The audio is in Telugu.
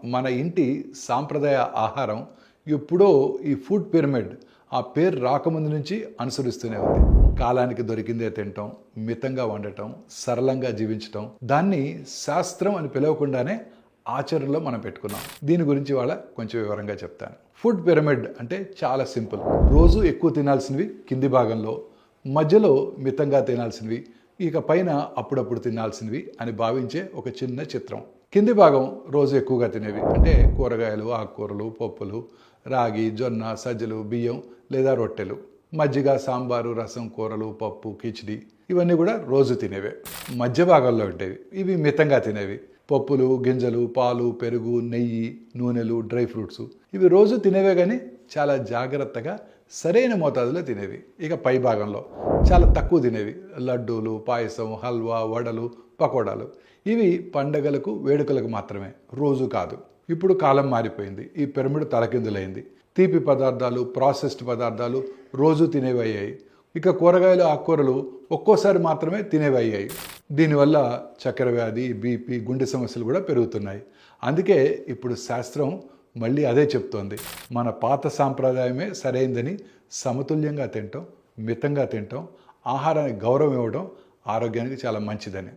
మన ఇంటి సాంప్రదాయ ఆహారం ఎప్పుడో ఈ ఫుడ్ పిరమిడ్ ఆ పేరు రాకముందు నుంచి అనుసరిస్తూనే ఉంది. కాలానికి దొరికిందే తినటం, మితంగా వండటం, సరళంగా జీవించటం, దాన్ని శాస్త్రం అని పిలవకుండానే ఆచరణలో మనం పెట్టుకున్నాం. దీని గురించి వాళ్ళ కొంచెం వివరంగా చెప్తాను. ఫుడ్ పిరమిడ్ అంటే చాలా సింపుల్. రోజు ఎక్కువ తినాల్సినవి కింది భాగంలో, మధ్యలో మితంగా తినాల్సినవి, ఇక పైన అప్పుడప్పుడు తినాల్సినవి అని భావించే ఒక చిన్న చిత్రం. కింది భాగం రోజు ఎక్కువగా తినేవి అంటే కూరగాయలు, ఆకుకూరలు, పప్పులు, రాగి, జొన్న, సజ్జలు, బియ్యం లేదా రొట్టెలు. మజ్జిగ, సాంబారు, రసం, కూరలు, పప్పు, కిచిడి ఇవన్నీ కూడా రోజు తినేవే. మధ్య భాగంలో ఉండేవి ఇవి మితంగా తినేవి. పప్పులు, గింజలు, పాలు, పెరుగు, నెయ్యి, నూనెలు, డ్రై ఫ్రూట్స్ ఇవి రోజు తినేవే కానీ చాలా జాగ్రత్తగా సరైన మోతాదులో తినేవి. ఇక పై భాగంలో చాలా తక్కువ తినేవి. లడ్డూలు, పాయసం, హల్వా, వడలు, పకోడాలు ఇవి పండగలకు, వేడుకలకు మాత్రమే, రోజు కాదు. ఇప్పుడు కాలం మారిపోయింది. ఈ పిరమిడ్ తలకిందులైంది. తీపి పదార్థాలు, ప్రాసెస్డ్ పదార్థాలు రోజు తినేవి అయ్యాయి. ఇక కూరగాయలు, ఆకుకూరలు ఒక్కోసారి మాత్రమే తినేవి అయ్యాయి. దీనివల్ల చక్కెర వ్యాధి, బీపీ, గుండె సమస్యలు కూడా పెరుగుతున్నాయి. అందుకే ఇప్పుడు శాస్త్రం మళ్ళీ అదే చెప్తోంది. మన పాత సాంప్రదాయమే సరైందని, సమతుల్యంగా తినటం, మితంగా తినటం, ఆహారానికి గౌరవం ఇవ్వడం ఆరోగ్యానికి చాలా మంచిదని.